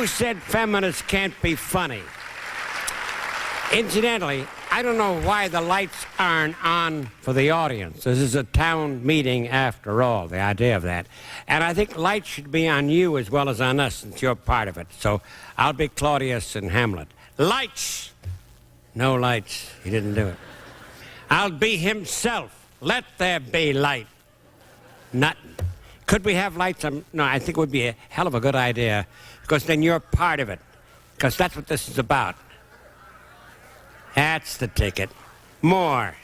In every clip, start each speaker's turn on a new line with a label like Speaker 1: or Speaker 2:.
Speaker 1: said feminists can't be funny? Incidentally, I don't know why the lights aren't on for the audience. This is a town meeting after all, the idea of that. And I think lights should be on you as well as on us, since you're part of it. So I'll be Claudius and Hamlet. Lights! No lights. He didn't do it. I'll be himself. Let there be light. Nothing. Could we have lights on? No, I think it would be a hell of a good idea, because then you're part of it. Because that's what this is about. That's the ticket. More.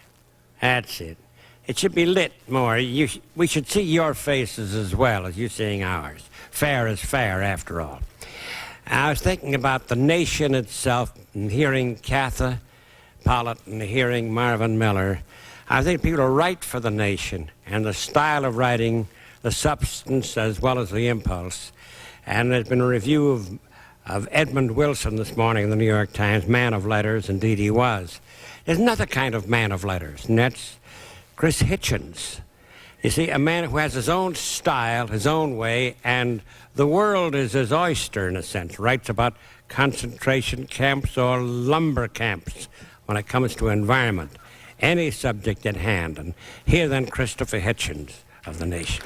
Speaker 1: That's it. It should be lit more. We should see your faces as well as you seeing ours. Fair is fair, after all. I was thinking about the nation itself, and hearing Catha Pollitt and hearing Marvin Miller. I think people write for the nation, and the style of writing, the substance as well as the impulse. And there's been a review of Edmund Wilson this morning in the New York Times, man of letters, indeed he was. There's another kind of man of letters, and that's Christopher-Hitchens. You see, a man who has his own style, his own way, and the world is his oyster, in a sense. Writes about concentration camps or lumber camps when it comes to environment. Any subject at hand. And here then, Christopher-Hitchens of the nation.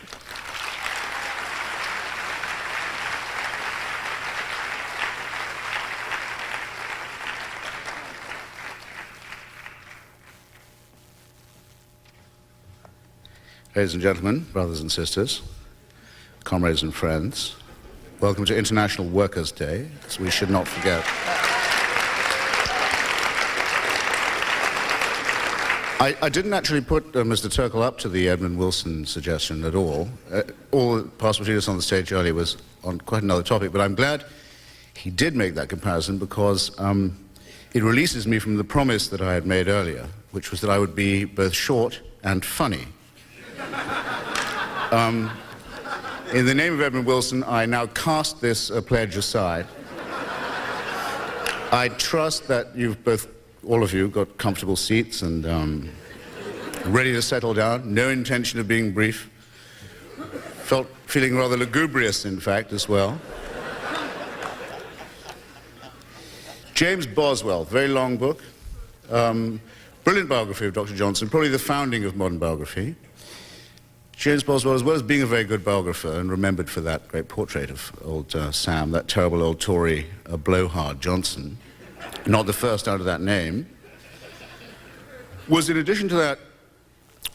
Speaker 2: Ladies and gentlemen, brothers and sisters, comrades and friends, welcome to International Workers' Day, as we should not forget. I didn't actually put Mr. Turkle up to the Edmund Wilson suggestion at all. All that passed between us on the stage earlier was on quite another topic, but I'm glad he did make that comparison, because it releases me from the promise that I had made earlier, which was that I would be both short and funny. In the name of Edmund Wilson, I now cast this pledge aside. I trust that you've both, all of you, got comfortable seats and ready to settle down. No intention of being brief. Feeling rather lugubrious, in fact, as well. James Boswell, very long book. Brilliant biography of Dr. Johnson, probably the founding of modern biography. James Boswell, as well as being a very good biographer and remembered for that great portrait of old Sam, that terrible old Tory blowhard Johnson, not the first out of that name, was, in addition to that,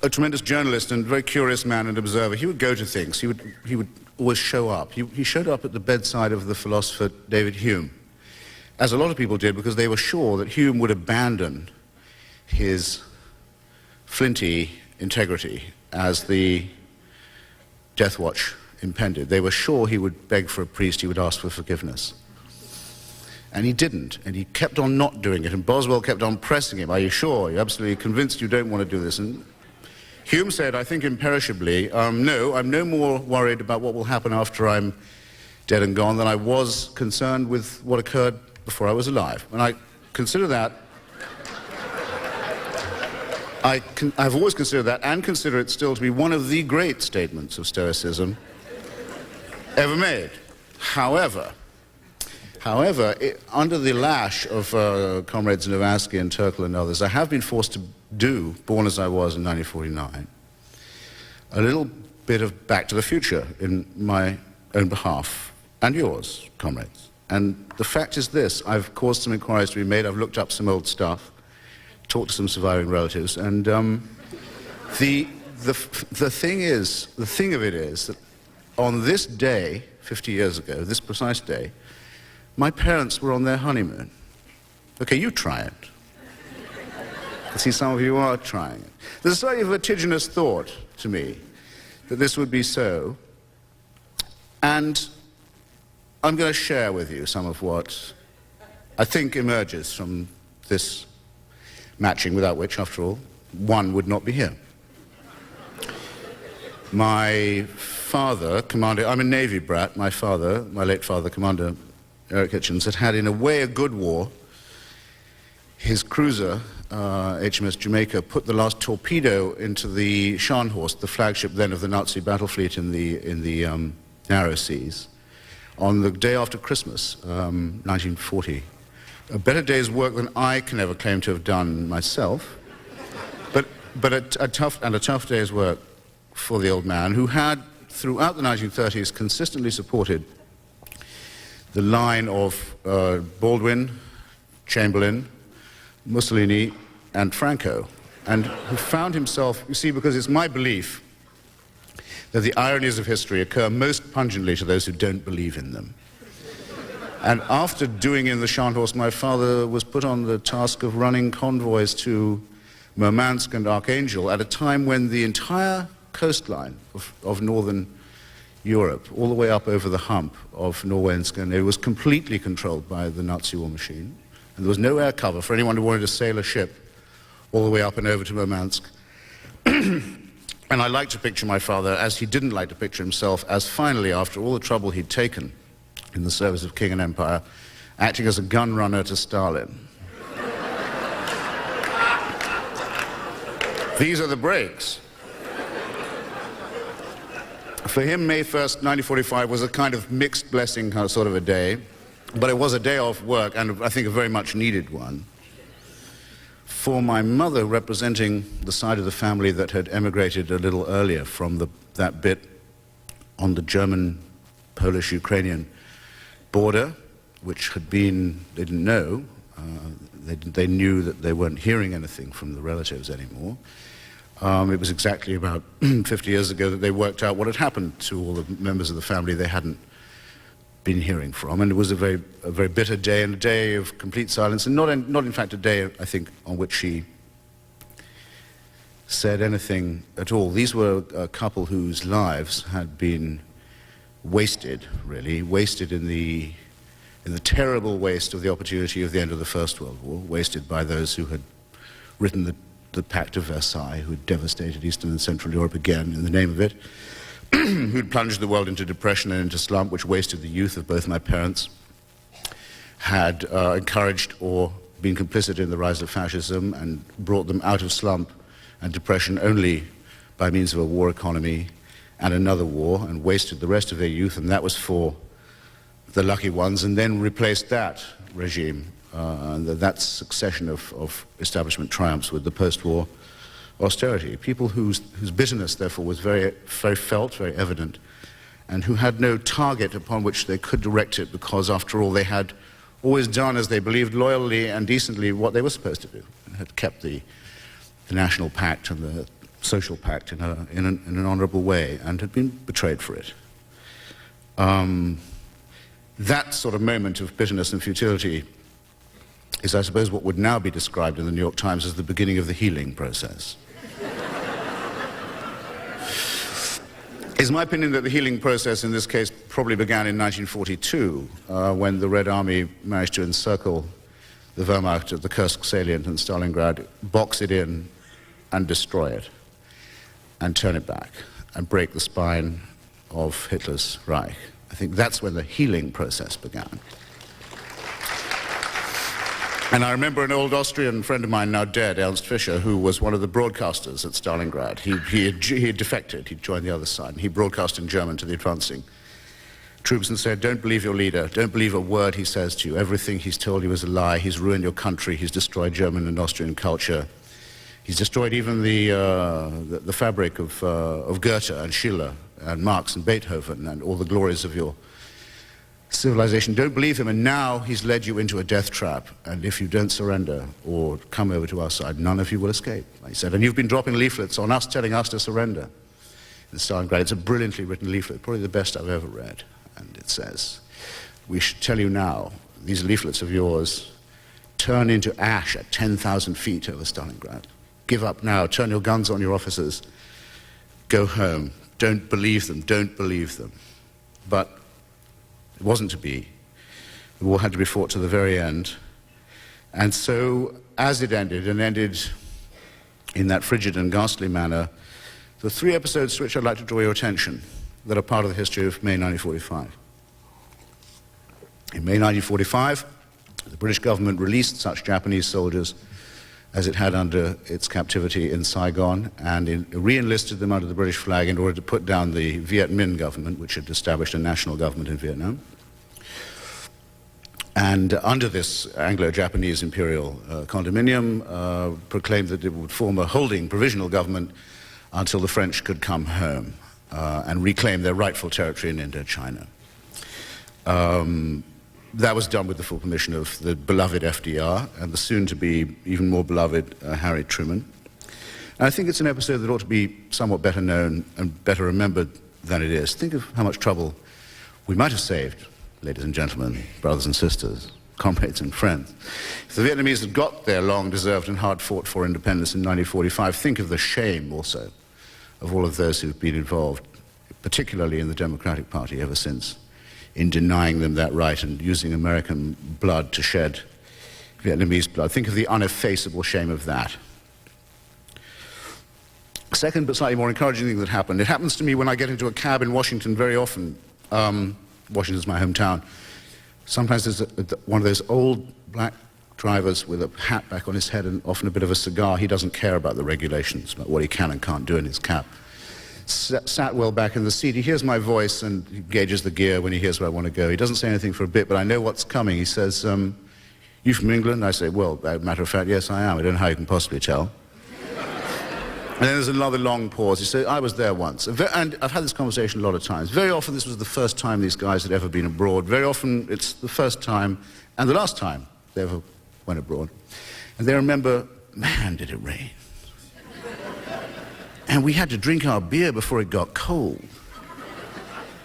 Speaker 2: a tremendous journalist and very curious man and observer. He would go to things. He would always show up. He showed up at the bedside of the philosopher David Hume, as a lot of people did, because they were sure that Hume would abandon his flinty integrity as the death watch impended. They were sure he would beg for a priest, he would ask for forgiveness. And he didn't, and he kept on not doing it, and Boswell kept on pressing him. Are you sure? Are you absolutely convinced you don't want to do this? And Hume said, I think imperishably, no, I'm no more worried about what will happen after I'm dead and gone than I was concerned with what occurred before I was alive. And I consider that, I've always considered that, and consider it still to be one of the great statements of Stoicism ever made. However, under the lash of comrades Nowacki and Turkle and others, I have been forced to do, born as I was in 1949, a little bit of Back to the Future in my own behalf, and yours, comrades. And the fact is this: I've caused some inquiries to be made, I've looked up some old stuff, talked to some surviving relatives, and the thing of it is that on this day, 50 years ago, this precise day, my parents were on their honeymoon. Okay, you try it. I see some of you are trying it. There's a slightly vertiginous thought to me that this would be so, and I'm going to share with you some of what I think emerges from this matching, without which, after all, one would not be here. My father, I'm a Navy brat. My father, my late father, Commander Eric Hitchens, had in a way a good war. His cruiser HMS Jamaica, put the last torpedo into the Scharnhorst, the flagship then of the Nazi battle fleet in the narrow seas, on the day after Christmas, 1940. A better day's work than I can ever claim to have done myself, but a tough day's work for the old man, who had, throughout the 1930s, consistently supported the line of Baldwin, Chamberlain, Mussolini, and Franco, and who found himself, you see, because it's my belief that the ironies of history occur most pungently to those who don't believe in them. And after doing in the Scharnhorst, my father was put on the task of running convoys to Murmansk and Archangel at a time when the entire coastline of northern Europe, all the way up over the hump of Norway and Scandinavia, was completely controlled by the Nazi war machine. And there was no air cover for anyone who wanted to sail a ship all the way up and over to Murmansk. And I like to picture my father, as he didn't like to picture himself, as finally, after all the trouble he'd taken in the service of king and empire, acting as a gun runner to Stalin. These are the breaks. For him, May 1st, 1945 was a kind of mixed blessing sort of a day, but it was a day off work, and I think a very much needed one. For my mother, representing the side of the family that had emigrated a little earlier from that bit on the German-Polish-Ukrainian border, which had been, they didn't know, they knew that they weren't hearing anything from the relatives anymore. It was exactly about 50 years ago that they worked out what had happened to all the members of the family they hadn't been hearing from, and it was a very bitter day, and a day of complete silence, and not in fact a day, I think, on which she said anything at all. These were a couple whose lives had been wasted, really, wasted in the terrible waste of the opportunity of the end of the First World War, wasted by those who had written the Pact of Versailles, who had devastated Eastern and Central Europe again in the name of it, who'd plunged the world into depression and into slump, which wasted the youth of both my parents, had encouraged or been complicit in the rise of fascism and brought them out of slump and depression only by means of a war economy and another war, and wasted the rest of their youth, and that was for the lucky ones, and then replaced that regime, that succession of establishment triumphs with the post-war austerity. People whose bitterness, therefore, was very, very felt, very evident, and who had no target upon which they could direct it, because, after all, they had always done, as they believed, loyally and decently what they were supposed to do, and had kept the national pact and the social pact in an honorable way, and had been betrayed for it. That sort of moment of bitterness and futility is, I suppose, what would now be described in the New York Times as the beginning of the healing process. It's my opinion that the healing process in this case probably began in 1942, when the Red Army managed to encircle the Wehrmacht at the Kursk salient in Stalingrad, box it in and destroy it, and turn it back, and break the spine of Hitler's Reich. I think that's when the healing process began. And I remember an old Austrian friend of mine, now dead, Ernst Fischer, who was one of the broadcasters at Stalingrad. He had defected, he'd joined the other side, and he broadcast in German to the advancing troops and said, "Don't believe your leader, don't believe a word he says to you. Everything he's told you is a lie. He's ruined your country, he's destroyed German and Austrian culture. He's destroyed even the fabric of Goethe and Schiller and Marx and Beethoven and all the glories of your civilization. Don't believe him, and now he's led you into a death trap, and if you don't surrender or come over to our side, none of you will escape," he said. And you've been dropping leaflets on us, telling us to surrender. In Stalingrad, it's a brilliantly written leaflet, probably the best I've ever read, and it says, "We should tell you now, these leaflets of yours turn into ash at 10,000 feet over Stalingrad. Give up now, turn your guns on your officers, go home. Don't believe them, don't believe them." But it wasn't to be. The war had to be fought to the very end. And so, as it ended, and ended in that frigid and ghastly manner, there are three episodes to which I'd like to draw your attention that are part of the history of May 1945. In May 1945, the British government released such Japanese soldiers as it had under its captivity in Saigon, and re-enlisted them under the British flag in order to put down the Viet Minh government, which had established a national government in Vietnam. And under this Anglo-Japanese imperial condominium, proclaimed that it would form a holding provisional government until the French could come home and reclaim their rightful territory in Indochina. That was done with the full permission of the beloved FDR and the soon-to-be even more beloved Harry Truman. And I think it's an episode that ought to be somewhat better known and better remembered than it is. Think of how much trouble we might have saved, ladies and gentlemen, brothers and sisters, comrades and friends. If the Vietnamese had got their long-deserved and hard-fought-for independence in 1945, think of the shame also of all of those who've been involved, particularly in the Democratic Party ever since, in denying them that right and using American blood to shed Vietnamese blood. Think of the uneffaceable shame of that. Second, but slightly more encouraging thing that happened. It happens to me when I get into a cab in Washington very often. Washington's my hometown. Sometimes there's one of those old black drivers with a hat back on his head and often a bit of a cigar. He doesn't care about the regulations, about what he can and can't do in his cab. Sat well back in the seat. He hears my voice and he gauges the gear when he hears where I want to go. He doesn't say anything for a bit, but I know what's coming. He says, you from England? I say, well, as a matter of fact, yes, I am. I don't know how you can possibly tell. And then there's another long pause. He said, I was there once. And I've had this conversation a lot of times. Very often this was the first time these guys had ever been abroad. Very often it's the first time and the last time they ever went abroad. And they remember, man, did it rain. And we had to drink our beer before it got cold.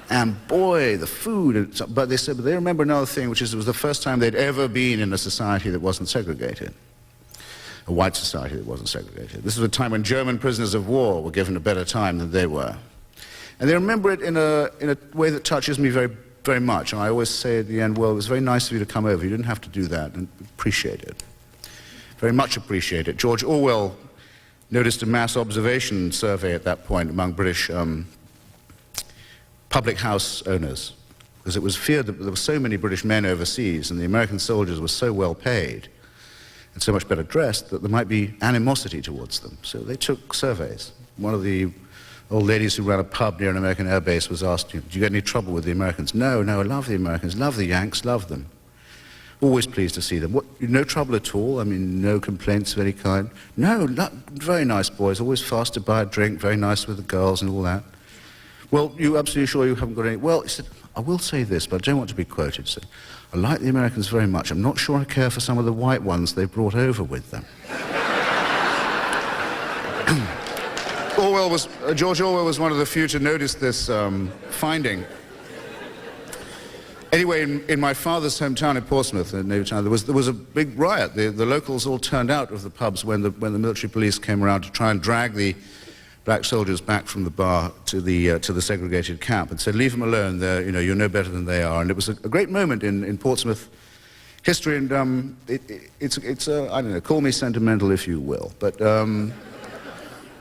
Speaker 2: And boy, the food. But they said, but they remember another thing, which is it was the first time they'd ever been in a society that wasn't segregated. A white society that wasn't segregated. This was a time when German prisoners of war were given a better time than they were. And they remember it in a way that touches me very, very much. And I always say at the end, well, it was very nice of you to come over. You didn't have to do that, and appreciate it. Very much appreciate it. George Orwell noticed a mass observation survey at that point among British public house owners, because it was feared that there were so many British men overseas and the American soldiers were so well paid and so much better dressed that there might be animosity towards them. So they took surveys. One of the old ladies who ran a pub near an American air base was asked, do you get any trouble with the Americans? No, I love the Americans, love the Yanks, love them. Always pleased to see them. No trouble at all? I mean, no complaints of any kind? No, very nice boys, always fast to buy a drink, very nice with the girls and all that. Well, you absolutely sure you haven't got any? Well, he said, I will say this, but I don't want to be quoted. He said, I like the Americans very much. I'm not sure I care for some of the white ones they brought over with them. George Orwell was one of the few to notice this finding. Anyway, in my father's hometown in Portsmouth, in Navy Town, there was a big riot. The locals all turned out of the pubs when the military police came around to try and drag the black soldiers back from the bar to the segregated camp and said, leave them alone. You're no better than they are. And it was a great moment in Portsmouth history. And it's I don't know, call me sentimental if you will, but.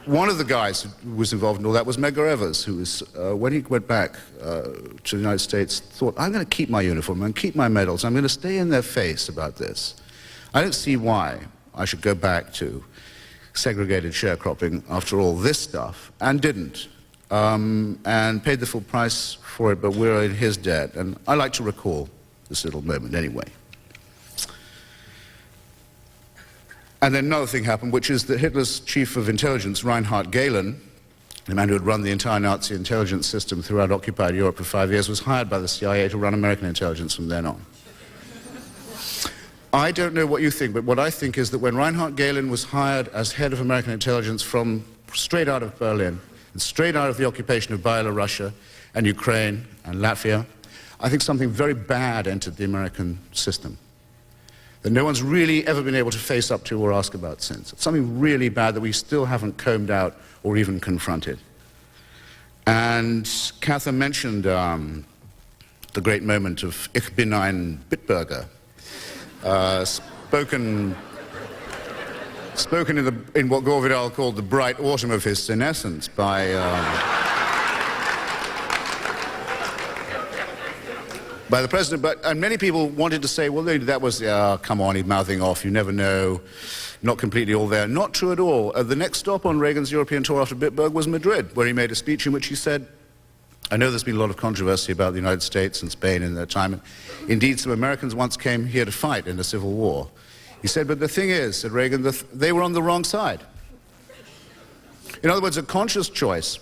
Speaker 2: One of the guys who was involved in all that was Medgar Evers, who was, when he went back to the United States, thought, I'm going to keep my uniform and keep my medals. I'm going to stay in their face about this. I don't see why I should go back to segregated sharecropping after all this stuff, and didn't, and paid the full price for it, but we're in his debt. And I like to recall this little moment anyway. And then another thing happened, which is that Hitler's chief of intelligence, Reinhard Gehlen, the man who had run the entire Nazi intelligence system throughout occupied Europe for 5 years, was hired by the CIA to run American intelligence from then on. I don't know what you think, but what I think is that when Reinhard Gehlen was hired as head of American intelligence from straight out of Berlin, and straight out of the occupation of Belarus and Ukraine and Latvia, I think something very bad entered the American system that no one's really ever been able to face up to or ask about since. It's something really bad that we still haven't combed out or even confronted. And Catherine mentioned the great moment of Ich bin ein Bitburger, spoken in what Gore Vidal called the bright autumn of his senescence by the president, and many people wanted to say, well, that was, come on, he's mouthing off, you never know, not completely all there. Not true at all. The next stop on Reagan's European tour after Bitburg was Madrid, where he made a speech in which he said, I know there's been a lot of controversy about the United States and Spain in their time. Indeed, some Americans once came here to fight in the Civil War. He said, but the thing is, said Reagan, they were on the wrong side. In other words, a conscious choice,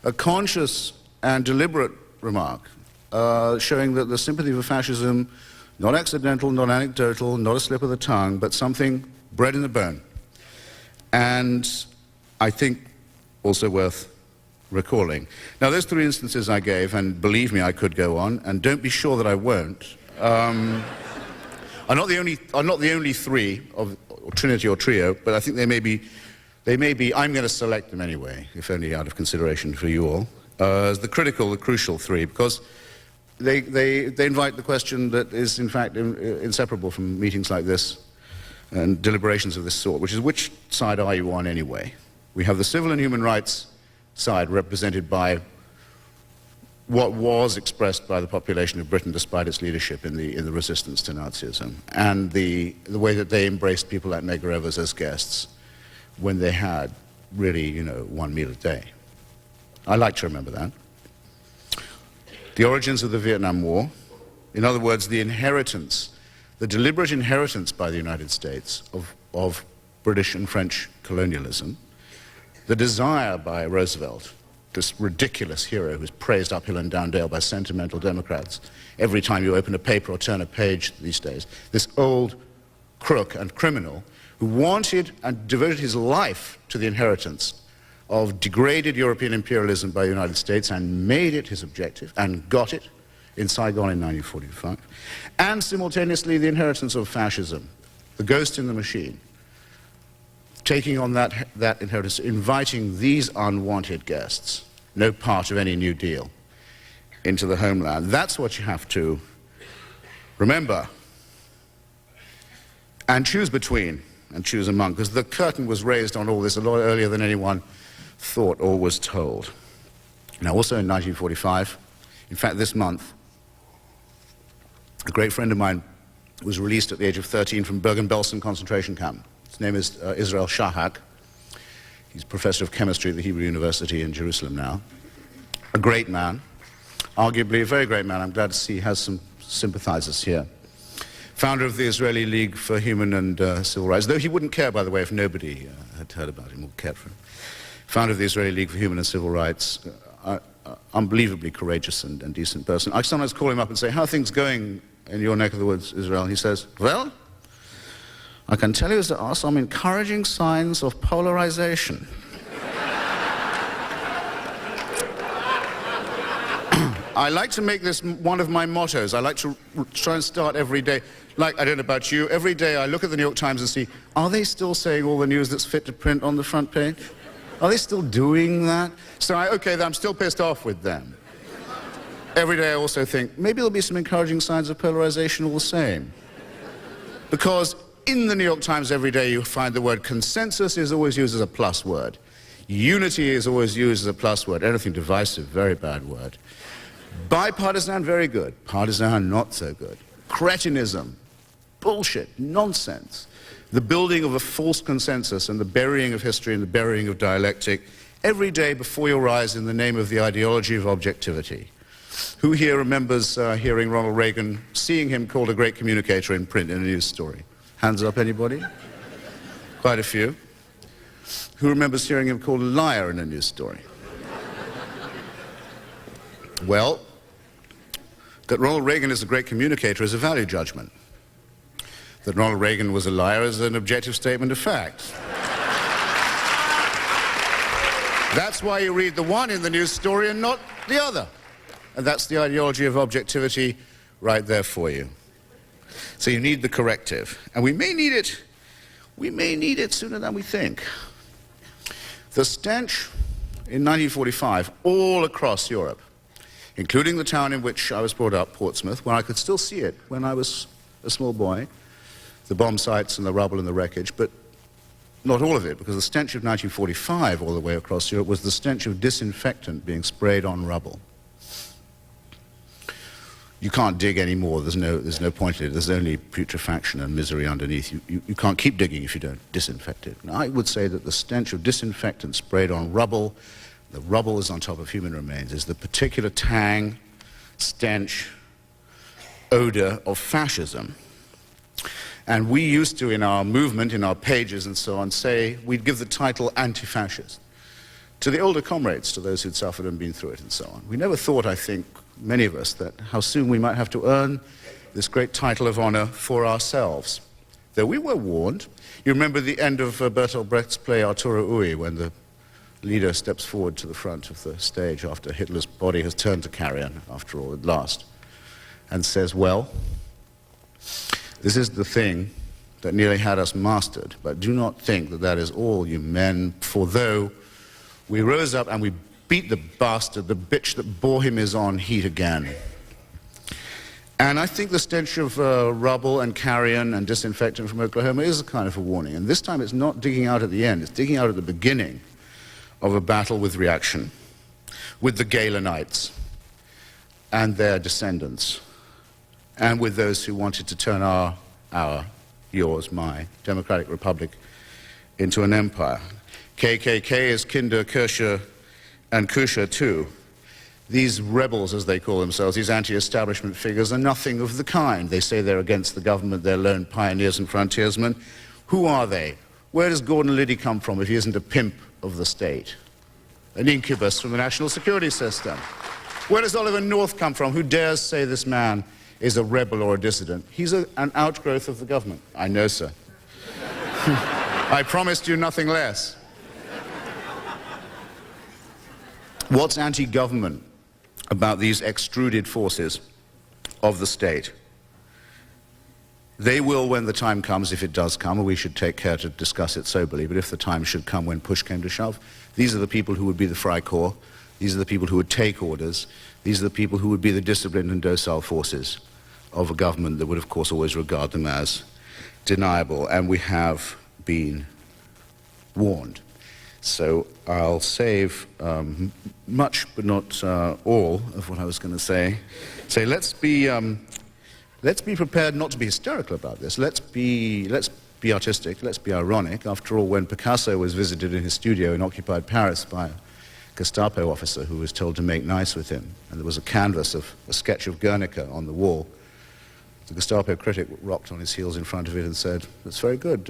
Speaker 2: a conscious and deliberate remark, showing that the sympathy for fascism, not accidental, not anecdotal, not a slip of the tongue, but something bred in the bone. And I think also worth recalling. Now, those three instances I gave, and believe me, I could go on, and don't be sure that I won't, are not the only three of Trinity or Trio, but I think they may be, I'm going to select them anyway, if only out of consideration for you all, as the critical, the crucial three, because they invite the question that is, in fact, inseparable from meetings like this and deliberations of this sort, which is, which side are you on anyway? We have the civil and human rights side represented by what was expressed by the population of Britain despite its leadership in the resistance to Nazism, and the way that they embraced people like Medgar Evers as guests when they had really, you know, one meal a day. I like to remember that. The origins of the Vietnam War, in other words, the inheritance, the deliberate inheritance by the United States of British and French colonialism, the desire by Roosevelt, this ridiculous hero who's praised uphill and down dale by sentimental Democrats every time you open a paper or turn a page these days, this old crook and criminal who wanted and devoted his life to the inheritance of degraded European imperialism by the United States and made it his objective and got it in Saigon in 1945, and simultaneously the inheritance of fascism, the ghost in the machine, taking on that inheritance, inviting these unwanted guests, no part of any New Deal, into the homeland. That's what you have to remember and choose between and choose among, because the curtain was raised on all this a lot earlier than anyone thought or was told. Now, also in 1945, in fact, this month, a great friend of mine was released at the age of 13 from Bergen-Belsen concentration camp. His name is Israel Shahak. He's professor of chemistry at the Hebrew University in Jerusalem now. A great man, arguably a very great man. I'm glad to see he has some sympathizers here. Founder of the Israeli League for Human and Civil Rights, though he wouldn't care, by the way, if nobody had heard about him or cared for him. Founder of the Israeli League for Human and Civil Rights, unbelievably courageous and decent person. I sometimes call him up and say, how are things going in your neck of the woods, Israel? And he says, well, I can tell you there are some encouraging signs of polarization. I like to make this one of my mottos. I like to try and start every day. Like, I don't know about you, every day I look at the New York Times and see, are they still saying all the news that's fit to print on the front page? Are they still doing that? So, okay, I'm still pissed off with them. Every day I also think, maybe there'll be some encouraging signs of polarization all the same. Because in the New York Times every day you find the word consensus is always used as a plus word. Unity is always used as a plus word. Anything divisive, very bad word. Bipartisan, very good. Partisan, not so good. Cretinism, bullshit, nonsense. The building of a false consensus and the burying of history and the burying of dialectic every day before your eyes in the name of the ideology of objectivity. Who here remembers hearing Ronald Reagan, seeing him called a great communicator in print in a news story? Hands up, anybody? Quite a few. Who remembers hearing him called a liar in a news story? Well, that Ronald Reagan is a great communicator is a value judgment. That Ronald Reagan was a liar is an objective statement of fact. That's why you read the one in the news story and not the other. And that's the ideology of objectivity right there for you. So you need the corrective. And we may need it sooner than we think. The stench in 1945 all across Europe, including the town in which I was brought up, Portsmouth, where I could still see it when I was a small boy, the bomb sites and the rubble and the wreckage, but not all of it, because the stench of 1945 all the way across Europe was the stench of disinfectant being sprayed on rubble. you can't dig anymore. There's no point in it. There's only putrefaction and misery underneath. You can't keep digging if you don't disinfect it. And I would say that the stench of disinfectant sprayed on rubble, the rubble is on top of human remains, is the particular tang, stench, odor of fascism. And we used to, in our movement, in our pages and so on, say we'd give the title anti-fascist to the older comrades, to those who'd suffered and been through it and so on. We never thought, I think, many of us, that how soon we might have to earn this great title of honor for ourselves. Though we were warned. You remember the end of Bertolt Brecht's play Arturo Ui, when the leader steps forward to the front of the stage after Hitler's body has turned to carrion, after all, at last, and says, well, this is the thing that nearly had us mastered, but do not think that that is all, you men, for though we rose up and we beat the bastard, the bitch that bore him is on heat again. And I think the stench of rubble and carrion and disinfectant from Oklahoma is a kind of a warning. And this time it's not digging out at the end, it's digging out at the beginning of a battle with reaction, with the Galenites and their descendants, and with those who wanted to turn yours, my democratic republic into an empire. KKK is Kinder, Kircher, and Kusha too. These rebels, as they call themselves, these anti-establishment figures, are nothing of the kind. They say they're against the government, they're lone pioneers and frontiersmen. Who are they? Where does Gordon Liddy come from if he isn't a pimp of the state? An incubus from the national security system. Where does Oliver North come from? Who dares say this man is a rebel or a dissident? He's an outgrowth of the government. I know, sir. I promised you nothing less. What's anti-government about these extruded forces of the state? They will, when the time comes, if it does come, and we should take care to discuss it soberly, but if the time should come when push came to shove, these are the people who would be the Freikorps, these are the people who would take orders, these are the people who would be the disciplined and docile forces of a government that would, of course, always regard them as deniable, and we have been warned. So I'll save much, but not all, of what I was going to say. Say, let's be prepared not to be hysterical about this. Let's be artistic. Let's be ironic. After all, when Picasso was visited in his studio in occupied Paris by a Gestapo officer who was told to make nice with him, and there was a canvas of a sketch of Guernica on the wall, the Gestapo critic rocked on his heels in front of it and said, "That's very good.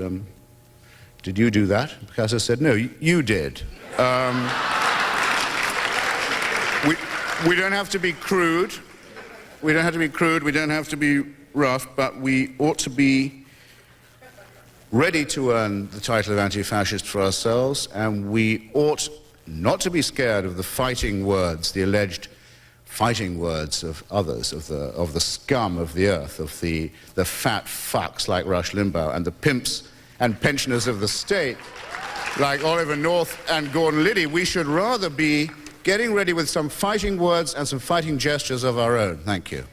Speaker 2: Did you do that?" Picasso said, "No, you did." We don't have to be crude. We don't have to be crude. We don't have to be rough, but we ought to be ready to earn the title of anti-fascist for ourselves, and we ought not to be scared of the fighting words, the alleged fighting words of others, of the scum of the earth, of the fat fucks like Rush Limbaugh, and the pimps and pensioners of the state, like Oliver North and Gordon Liddy. We should rather be getting ready with some fighting words and some fighting gestures of our own. Thank you.